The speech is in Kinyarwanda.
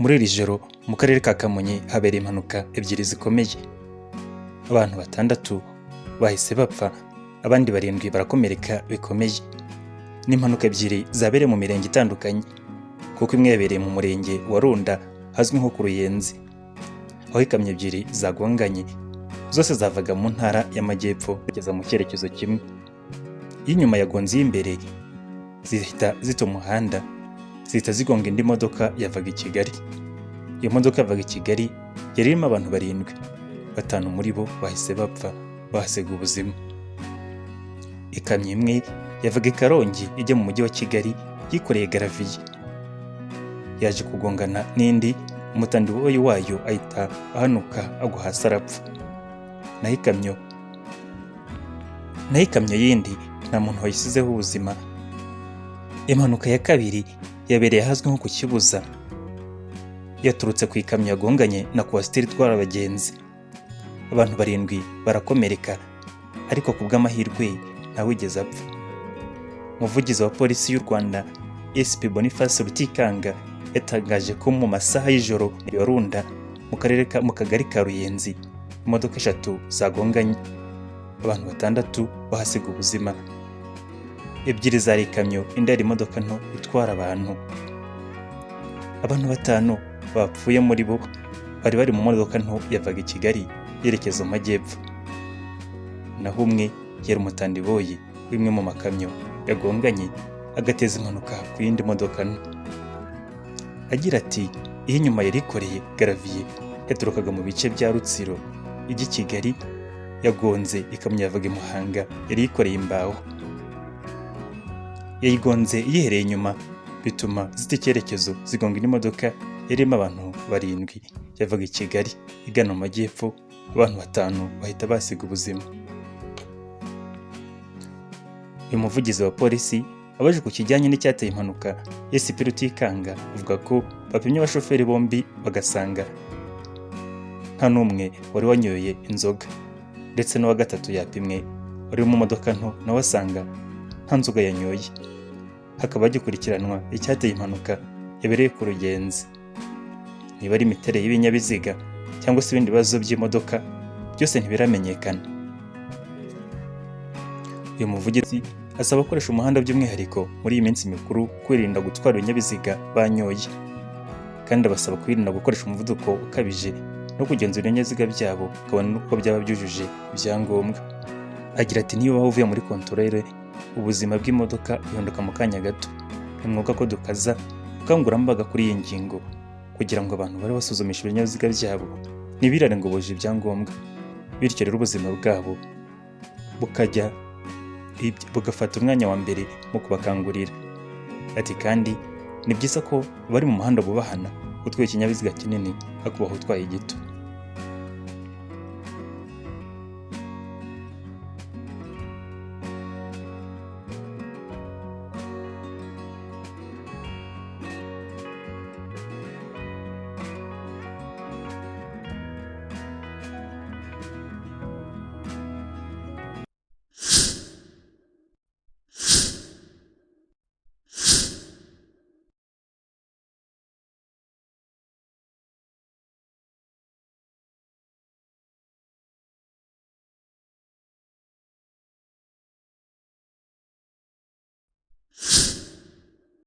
Muri iri joro mu karere ka Kamonyi habereye impanuka ebyiri zikomeye. Abantu 6 bahise bapfa, abandi 7 barakomereka bikomeye. Ni impanuka ebyiri zabereye mu mirenge itandukanye, kuko imwe yabereye mu murenge wa Runda hazwi nko ku Ruyenzi, aho ikamyo ebyiri zagonganye, zose zavaga mu ntara y'Amajyepfo kugeza mu cyerekezo kimwe. Inyuma yagonze imbere zihita zita umuhanda, zihita zigonga indi modoka yavaga i Kigali. Iyo modoka yavaga i Kigali yari irimo abantu 7, 5 muri bo bahise bapfa, bahasiga ubuzima. Ikamyo imwe yavaga i Karongi ijya mu mujyi wa Kigali yikoreye garaviye, yaje kugongana n'indi, umutandiboyi wayo ahita ahanuka agwa hasi arapfa. Naho ikamyo yindi nta muntu wayisizeho ubuzima. Impanuka ya kabiri yabereye ahazwi nko ku Kibuza, yaturutse ku ikamyo yagonganye na kwasiteri itwara abagenzi. Abantu 7 barakomereka, ariko ku bw'amahirwe ntawigeze apfa. Umuvugizi wa polisi y'u Rwanda SP Boniface Rutikanga yatangaje ko mu masaha y'ijoro ya Runda mu kagari ka Ruyenzi imodoka 3 zagonganye, abantu 6 bahasiga ubuzima. 2 zari ikamyo, indi yari imodoka nto itwara abantu. Abantu 5 bapfuye muri bo bari mu modoka nto yavaga i Kigali yerekeza mu Majyepfo. Naho umwe yari umutandiboyi w'imwe mu makamyo yagonganye agateza impanuka ku yindi modoka nto. Agira ati, iyo inyuma yari ikoreye garaviye yaturukaga mu bice bya Rutsiro ijya i Kigali, yagonze ikamyo yavaga i Muhanga yari yikoreye imbaho. Yayigonze yihereye inyuma, bituma zita icyerekezo zigonga indi modoka yarimo abantu 7 yavaga i Kigali igana mu Majyepfo, abantu 5 bahita basiga ubuzima. Uyu muvugizi wa polisi abaje ku kijyanye n'icyateye impanuka, SP Rutikanga avuga ko bapimye abashoferi bombi bagasanga nta n'umwe wari wanyoye inzoga, ndetse n'uwa 3 yapimwe wari mu modoka nto nawe asanga nta nzoga yanyoye. Hakaba hagikurikiranwa icyateye impanuka yabereye ku Ruyenzi. Niba ari imiterere y'ibinyabiziga cyangwa se ibindi bibazo by'imodoka byose ntibiramenyekana. Uyu muvugizi asaba gukoresha umuhanda by'umwihariko muri iyi minsi mikuru kwirinda gutwara ibinyabiziga banyoye, kandi abasaba kwirinda gukoresha umuvuduko ukabije no kugenzura ibinyabiziga byabo ukabona n'uko byaba byujuje ibyangombwa. Agira ati, niba uvuye muri kontorere ubuzima bw'imodoka buhinduka mu kanya gato. Ni ngombwa ko dukaza ubukangurambaga kuri iyi ngingo kugira ngo abantu bari basuzumisha ibinyabiziga byabo ntibirare ngo bujuje ibyangombwa, bityo rero ubuzima bwabo bugafata umwanya wa mbere mu kubakangurira. Ati kandi ni byiza ko bari mu muhanda bubahana, utwaye ikinyabiziga kinini akubaho utwaye gito.